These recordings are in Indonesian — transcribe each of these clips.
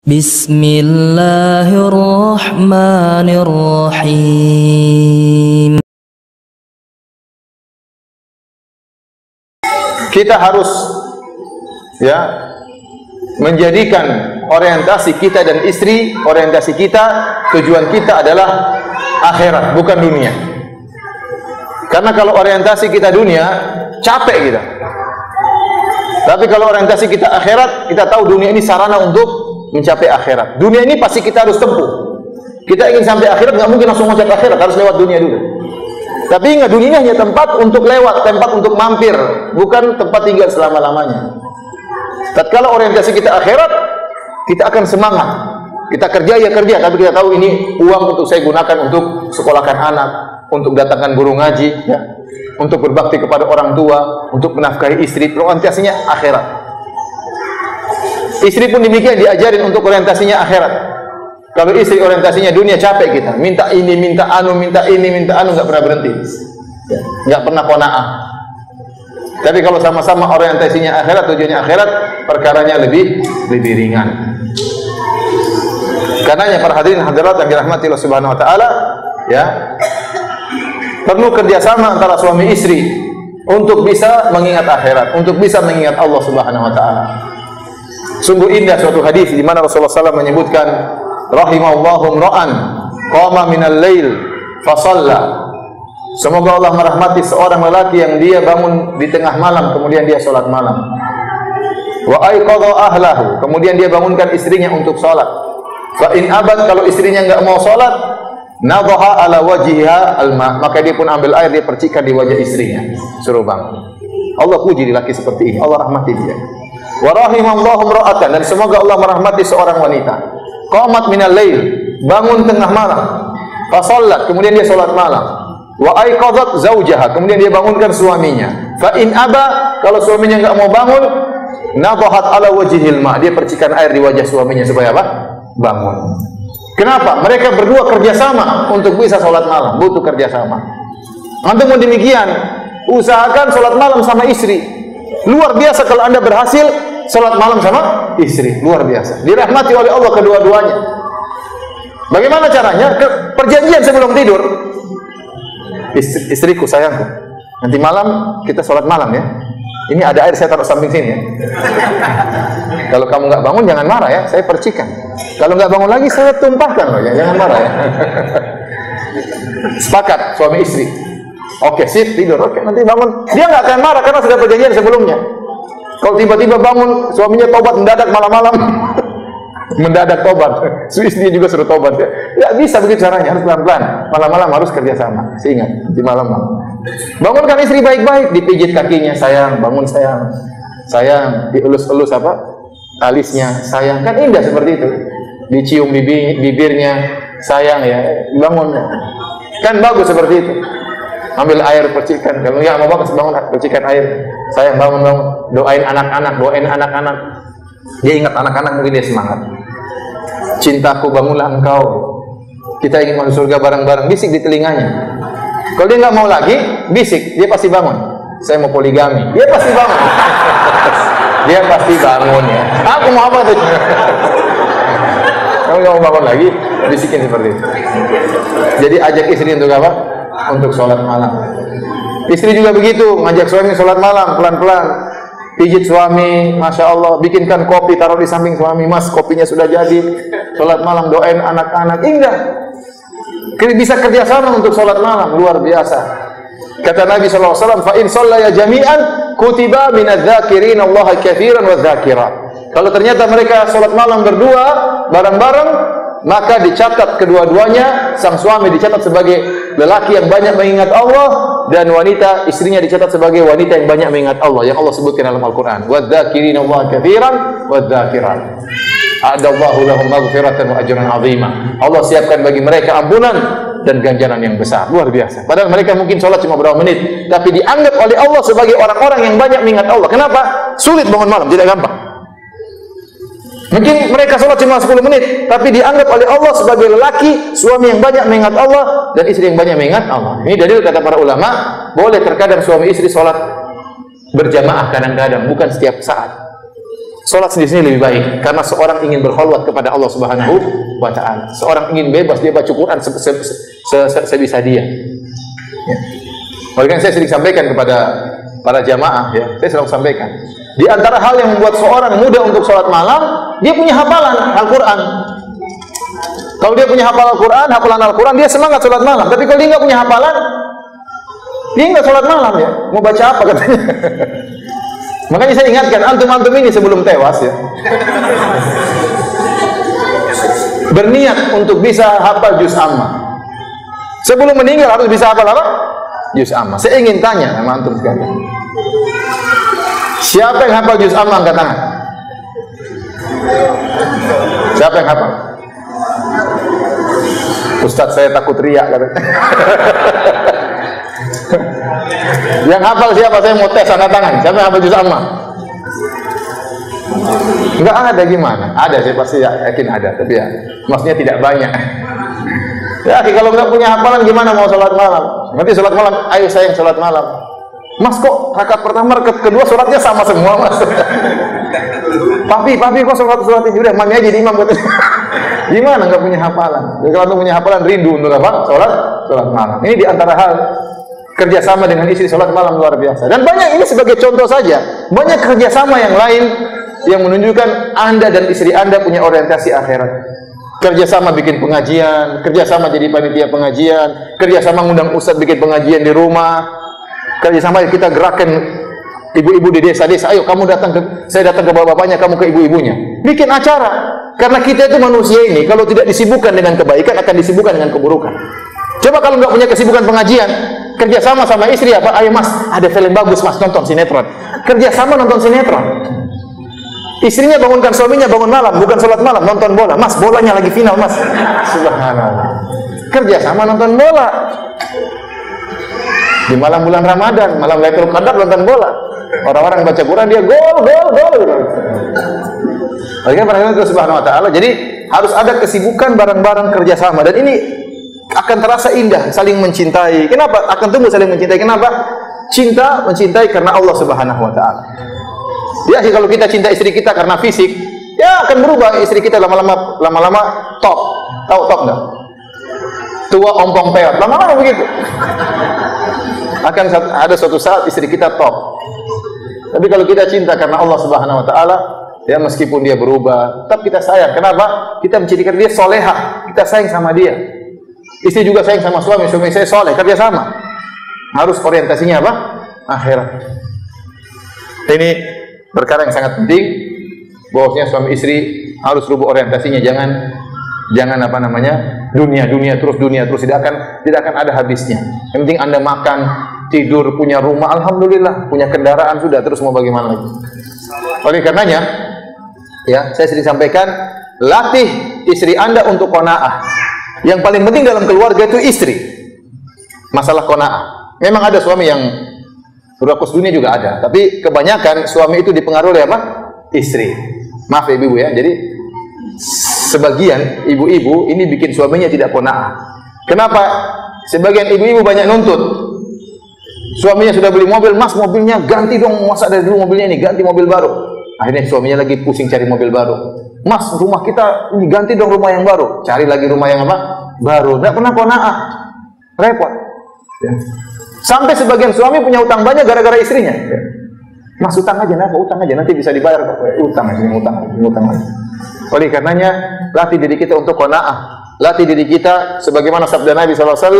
Bismillahirrahmanirrahim. Kita harus menjadikan orientasi kita dan istri, orientasi kita, tujuan kita adalah akhirat, bukan dunia. Karena kalau orientasi kita dunia, capek kita. Tapi kalau orientasi kita akhirat, kita tahu dunia ini sarana untuk mencapai akhirat. Dunia ini pasti kita harus tempuh. Kita ingin sampai akhirat, nggak mungkin langsung mencapai akhirat, harus lewat dunia dulu. Tapi ingat, dunia ini hanya tempat untuk lewat, tempat untuk mampir, bukan tempat tinggal selama-lamanya. Tatkala orientasi kita akhirat, kita akan semangat. Kita kerja ya kerja, tapi kita tahu ini uang untuk saya gunakan untuk sekolahkan anak, untuk datangkan guru ngaji, untuk berbakti kepada orang tua, untuk menafkahi istri. Orientasinya akhirat. Istri pun demikian, diajarin untuk orientasinya akhirat. Kalau istri orientasinya dunia, capek kita. Minta ini, minta anu, minta ini, minta anu, nggak pernah berhenti, nggak pernah qanaah. Tapi kalau sama-sama orientasinya akhirat, tujuannya akhirat, perkaranya lebih ringan. Karenanya para hadirin hadirat yang dirahmati Allah Subhanahu wa taala, perlu kerjasama antara suami istri untuk bisa mengingat akhirat, untuk bisa mengingat Allah Subhanahu wa taala. Sungguh indah suatu hadis di mana Rasulullah SAW menyebutkan, rahimallahu imra'an qama minal lail fa shalla. Semoga Allah merahmati seorang lelaki yang dia bangun di tengah malam kemudian dia salat malam. Wa aiqadha ahlahu, kemudian dia bangunkan istrinya untuk salat. Fa in abad, kalau istrinya enggak mau salat, nadhaha ala wajhiha alma, maka dia pun ambil air, dia percikan di wajah istrinya, suruh bangun. Allah puji lelaki seperti ini, Allah rahmati dia. Wa rahimallahu imra'atan, dan semoga Allah merahmati seorang wanita. Qamat minal lail, bangun tengah malam. Fa shallat, kemudian dia salat malam. Wa aiqadhat zaujaha, kemudian dia bangunkan suaminya. Fa in aba, kalau suaminya enggak mau bangun, nadhahat ala wajhil ma, dia percikan air di wajah suaminya supaya apa? Bangun. Kenapa? Mereka berdua kerjasama untuk bisa sholat malam, butuh kerjasama. Antum pun demikian, usahakan sholat malam sama istri. Luar biasa kalau anda berhasil sholat malam sama istri, luar biasa. Dirahmati oleh Allah kedua-duanya. Bagaimana caranya? Perjanjian sebelum tidur. Istriku, sayangku, nanti malam kita sholat malam ya. Ini ada air, saya taruh samping sini ya. Kalau kamu nggak bangun jangan marah ya, saya percikan. Kalau nggak bangun lagi saya tumpahkan loh ya, jangan marah ya. Sepakat suami istri. Oke, sip, tidur. Oke, nanti bangun. Dia nggak akan marah karena sudah perjanjian sebelumnya. Kalau tiba-tiba bangun suaminya tobat mendadak malam-malam, mendadak tobat, istri juga suruh tobat ya. Nggak bisa begitu caranya, harus pelan-pelan. Malam-malam harus kerjasama. Ingat, di malam-malam. Bangunkan istri baik-baik, dipijit kakinya, sayang, bangun sayang, sayang, dielus-elus alisnya, sayang, kan indah seperti itu. Dicium bibirnya, sayang ya, bangun, kan bagus seperti itu. Ambil air, percikan, kalau nggak mau bagus bangun, percikan air, sayang, bangun, doain anak-anak, dia ingat anak-anak, mungkin dia semangat. Cintaku, bangunlah engkau, kita ingin masuk surga bareng-bareng, bisik di telinganya. Kalau dia nggak mau lagi, bisik, dia pasti bangun. Saya mau poligami, dia pasti bangun. Dia pasti bangun ya. Aku mau apa tuh? Kamu nggak mau bangun lagi, bisikin seperti itu. Jadi ajak istri untuk apa? Untuk sholat malam. Istri juga begitu, ngajak suami sholat malam pelan-pelan. Pijit suami, masya Allah, bikinkan kopi, taruh di samping suami, mas, kopinya sudah jadi. Sholat malam, doain anak-anak, indah. Bisa kerjasama untuk sholat malam, luar biasa. Kata Nabi SAW, fa in shallaya jami'an kutiba minadz-dzakirina Allah katsiran wadz-dzakirat. Kalau ternyata mereka sholat malam berdua bareng-bareng, maka dicatat kedua-duanya, sang suami dicatat sebagai lelaki yang banyak mengingat Allah, dan wanita, istrinya dicatat sebagai wanita yang banyak mengingat Allah, yang Allah sebutkan dalam Al-Quran. Wadz-dzakirina Allah katsiran wadz-dzakirat. A'adallahu lahum maghfiratan wa ajran 'azima. Allah siapkan bagi mereka ampunan dan ganjaran yang besar, luar biasa. Padahal mereka mungkin sholat cuma beberapa menit, tapi dianggap oleh Allah sebagai orang-orang yang banyak mengingat Allah. Kenapa? Sulit bangun malam, tidak gampang. Mungkin mereka sholat cuma 10 menit, tapi dianggap oleh Allah sebagai lelaki, suami yang banyak mengingat Allah, dan istri yang banyak mengingat Allah. Ini dalil kata para ulama, boleh terkadang suami istri sholat berjamaah kadang-kadang, bukan setiap saat. Salat sendiri lebih baik karena seorang ingin berkholwat kepada Allah Subhanahu wa taala. Seorang ingin bebas, dia baca Quran sebisa dia. Ya. Oleh karena saya sering sampaikan kepada para jamaah, ya, saya selalu sampaikan. Di antara hal yang membuat seorang mudah untuk sholat malam, dia punya hafalan Al-Quran. Kalau dia punya hafalan Al-Quran, dia semangat sholat malam. Tapi kalau dia nggak punya hafalan, dia nggak sholat malam ya. Mau baca apa katanya? Makanya saya ingatkan antum-antum ini sebelum tewas ya, berniat untuk bisa hafal juz amma. Sebelum meninggal harus bisa hafal apa? Juz amma. Saya ingin tanya sama antum sekalian. Siapa yang hafal juz amma angkat tangan? Siapa yang hafal? Ustaz, saya takut riak katanya. Yang hafal siapa? Saya mau tes angkat tangan. Siapa yang hafal juz amma? Enggak ada, gimana? Ada, saya pasti yakin ada, tapi ya maksudnya tidak banyak. Ya, kalau nggak punya hafalan gimana mau sholat malam? Nanti sholat malam, ayo sayang sholat malam. Mas kok rakaat pertama, rakaat kedua sholatnya sama semua mas? Papi kok sholatnya udah mami aja di imam katanya. Gimana nggak punya hafalan? Jadi kalau punya hafalan rindu untuk apa? Sholat malam. Ini diantara hal kerjasama dengan istri sholat malam luar biasa. Dan banyak, ini sebagai contoh saja. Banyak kerjasama yang lain yang menunjukkan Anda dan istri Anda punya orientasi akhirat. Kerjasama bikin pengajian, kerjasama jadi panitia pengajian, kerjasama ngundang ustadz bikin pengajian di rumah, kerjasama kita gerakan ibu-ibu di desa-desa. Ayo kamu datang saya datang ke bapak-bapaknya, kamu ke ibu-ibunya. Bikin acara. Karena kita itu manusia ini, kalau tidak disibukkan dengan kebaikan, akan disibukkan dengan keburukan. Coba kalau nggak punya kesibukan pengajian, kerjasama sama istri apa? Ayo mas, ada film bagus mas, nonton sinetron. Kerjasama nonton sinetron. Istrinya bangunkan suaminya bangun malam, bukan sholat malam, nonton bola. Mas, bolanya lagi final mas. Subhanallah. Kerjasama nonton bola. Di malam bulan Ramadan, malam Lailatul Qadar nonton bola. Orang-orang baca Quran dia gol. Bagaimana itu Subhanahu wa taala. Jadi harus ada kesibukan bareng-bareng kerjasama, dan ini akan terasa indah, saling mencintai. Kenapa? Akan tumbuh saling mencintai. Kenapa? Cinta mencintai karena Allah Subhanahu wa taala. Ya, kalau kita cinta istri kita karena fisik, ya akan berubah istri kita lama-lama top. Tahu top enggak? Tua ompong peot. Lama-lama begitu. Akan ada suatu saat istri kita top. Tapi kalau kita cinta karena Allah Subhanahu wa taala, ya meskipun dia berubah, tetap kita sayang. Kenapa? Kita menjadikan dia solehah. Kita sayang sama dia. Istri juga sayang sama suami saya soleh, kerja sama. Harus orientasinya apa? Akhirat. Ini perkara yang sangat penting, bahwasanya suami istri harus rubah orientasinya, jangan apa namanya dunia terus tidak akan ada habisnya. Yang penting Anda makan, tidur, punya rumah, alhamdulillah, punya kendaraan sudah, terus mau bagaimana lagi? Oleh karenanya, ya saya sering sampaikan, latih istri Anda untuk qanaah. Yang paling penting dalam keluarga itu istri. Masalah qanaah. Memang ada suami yang rakus dunia juga ada, tapi kebanyakan suami itu dipengaruhi oleh apa? Istri. Maaf ya ibu ya. Jadi sebagian ibu-ibu ini bikin suaminya tidak qanaah. Kenapa? Sebagian ibu-ibu banyak nuntut. Suaminya sudah beli mobil, mas mobilnya ganti dong, masa dari dulu mobilnya ini, ganti mobil baru. Akhirnya suaminya lagi pusing cari mobil baru. Mas, rumah kita ini ganti dong rumah yang baru. Cari lagi rumah yang apa? Baru. Tidak pernah qanaah. Repot. Ya. Sampai sebagian suami punya utang banyak gara-gara istrinya. Ya. Mas utang aja, nanti bisa dibayar kok. Utang aja. Oleh karenanya, latih diri kita untuk qanaah. Latih diri kita sebagaimana sabda Nabi SAW,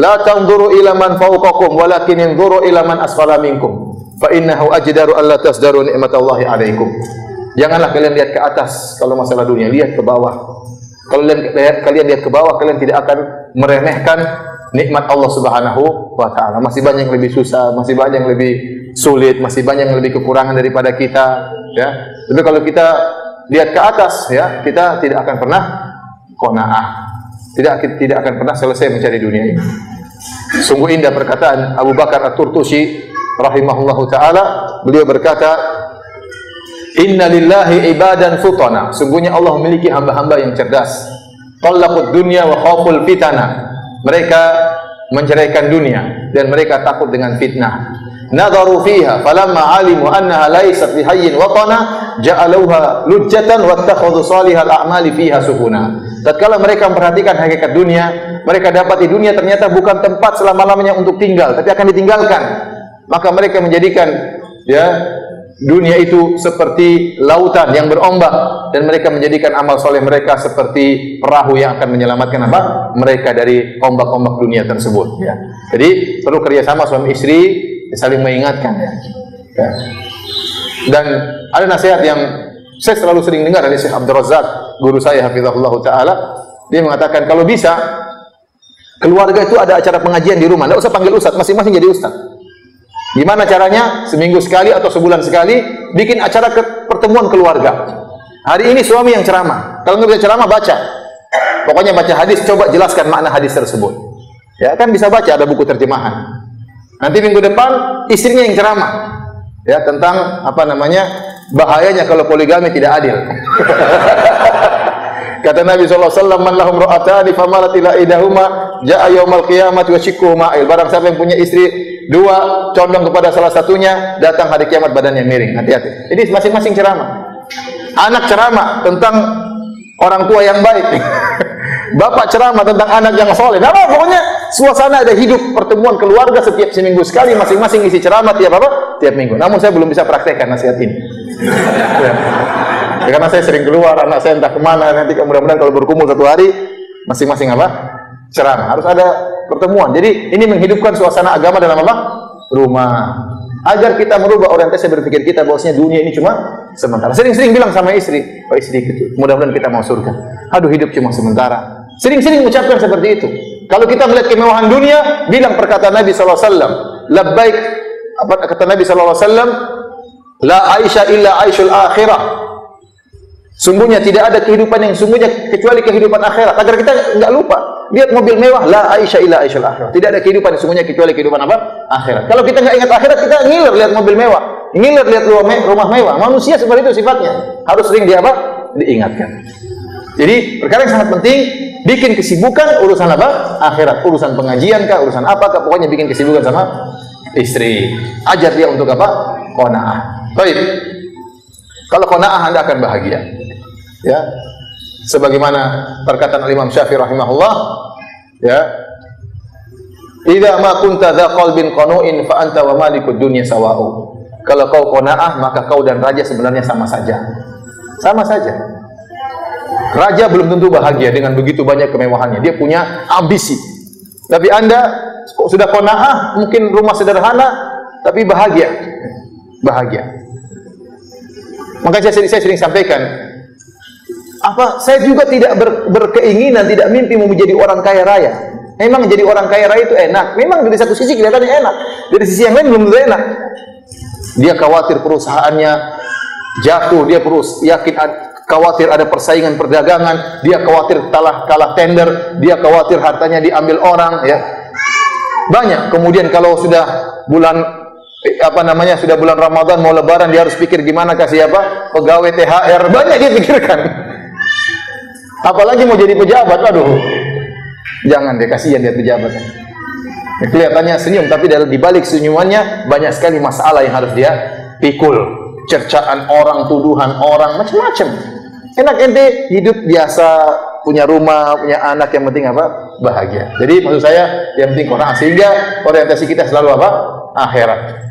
la tanzuru ila man fawqakum walakin inzuru ila man asfala minkum fa innahu ajdaru alla tasdaru ni'matallahi alaikum. Janganlah kalian lihat ke atas kalau masalah dunia, lihat ke bawah. Kalau kalian lihat ke bawah, kalian tidak akan meremehkan nikmat Allah Subhanahu wa taala. Masih banyak yang lebih susah, masih banyak yang lebih sulit, masih banyak yang lebih kekurangan daripada kita, ya. Tapi kalau kita lihat ke atas, ya, kita tidak akan pernah qanaah. Tidak akan pernah selesai mencari dunia ini. Sungguh indah perkataan Abu Bakar At-Turtusi rahimahullahu taala. Beliau berkata, "Inna lillahi ibadan futana." Sungguhnya Allah memiliki hamba-hamba yang cerdas. Talaqud dunya wa khaful fitana. Mereka menceraikan dunia dan mereka takut dengan fitnah. Nadharu fiha falamma alimu annaha laysat bihayyin watana ja'aluha lujjatan wattakhadhu salihal a'mali fiha sukuna. Tatkala mereka memperhatikan hakikat dunia, mereka dapati dunia ternyata bukan tempat selama-lamanya untuk tinggal, tapi akan ditinggalkan. Maka mereka menjadikan dunia itu seperti lautan yang berombak, dan mereka menjadikan amal soleh mereka seperti perahu yang akan menyelamatkan mereka dari ombak-ombak dunia tersebut. Jadi perlu kerjasama suami istri, saling mengingatkan. Dan ada nasihat yang saya selalu sering dengar dari Syekh Abdul Razak, guru saya hafizahullah taala. Dia mengatakan kalau bisa keluarga itu ada acara pengajian di rumah, tidak usah panggil ustaz, masing-masing jadi ustaz. Gimana caranya? Seminggu sekali atau sebulan sekali bikin acara pertemuan keluarga. Hari ini suami yang ceramah. Kalau nggak bisa ceramah, baca. Pokoknya baca hadis, coba jelaskan makna hadis tersebut. Ya kan bisa baca, ada buku terjemahan. Nanti minggu depan istrinya yang ceramah. Ya, tentang bahayanya kalau poligami tidak adil. Kata Nabi SAW, man lahum ra'atani famalat ila idahuma ja'a yaumal qiyamati wa shikkuhu ma'il. Barang siapa yang punya istri dua, condong kepada salah satunya, datang hari kiamat badannya miring. Hati-hati. Jadi masing-masing ceramah. Anak ceramah tentang orang tua yang baik. Bapak ceramah tentang anak yang soleh. Nah, pokoknya suasana ada hidup pertemuan keluarga setiap seminggu sekali, masing-masing isi ceramah tiap minggu. Namun saya belum bisa praktekkan nasihat ini. Karena saya sering keluar, anak saya entah kemana, nanti mudah-mudahan kalau berkumpul satu hari, masing-masing ceramah. Harus ada pertemuan. Jadi ini menghidupkan suasana agama dalam rumah. Agar kita merubah orientasi berpikir kita bahwasanya dunia ini cuma sementara. Sering-sering bilang sama istri, oh istri, mudah-mudahan kita mau surga. Aduh, hidup cuma sementara. Sering-sering mengucapkan seperti itu. Kalau kita melihat kemewahan dunia, bilang perkataan Nabi SAW, labbaik, apa kata Nabi SAW, la aisha illa aishul akhirah. Sungguhnya tidak ada kehidupan yang sungguhnya kecuali kehidupan akhirat. Agar kita enggak lupa, lihat mobil mewah, la aisha illa aishul akhirah. Tidak ada kehidupan yang sungguhnya kecuali kehidupan akhirat. Kalau kita enggak ingat akhirat, kita ngiler lihat mobil mewah, ngiler lihat rumah mewah. Manusia seperti itu sifatnya. Harus sering diingatkan. Jadi perkara yang sangat penting, bikin kesibukan urusan akhirat, urusan pengajian kah, urusan apa kah, pokoknya bikin kesibukan sama istri. Ajar dia untuk qanaah. Baik. Kalau qanaah, Anda akan bahagia. Ya. Sebagaimana perkataan Imam Syafi'i rahimahullah, ya. Idza ma kunta dza qalbin qanu'in fa anta wa malikud dunya sawa'u. Kalau kau qanaah, maka kau dan raja sebenarnya sama saja. Sama saja. Raja belum tentu bahagia dengan begitu banyak kemewahannya. Dia punya ambisi. Tapi Anda sudah qanaah, mungkin rumah sederhana tapi bahagia. Bahagia. Maka saya sering sampaikan, saya juga tidak berkeinginan, tidak mimpi mau menjadi orang kaya raya. Memang menjadi orang kaya raya itu enak. Memang dari satu sisi kelihatannya enak. Dari sisi yang lain belum tentu enak. Dia khawatir perusahaannya jatuh, dia khawatir ada persaingan perdagangan, dia khawatir kalah tender, dia khawatir hartanya diambil orang, ya. Banyak. Kemudian kalau sudah bulan sudah bulan Ramadan mau lebaran, dia harus pikir gimana kasih pegawai THR, banyak dia pikirkan. Apalagi mau jadi pejabat, aduh. Jangan deh, kasihan dia pejabat. Ya, kelihatannya senyum, tapi di balik senyumannya banyak sekali masalah yang harus dia pikul. Cercaan orang, tuduhan orang, macam-macam. Enak ente hidup biasa, punya rumah, punya anak, yang penting bahagia. Jadi maksud saya yang penting qanaah, sehingga orientasi kita selalu akhirat.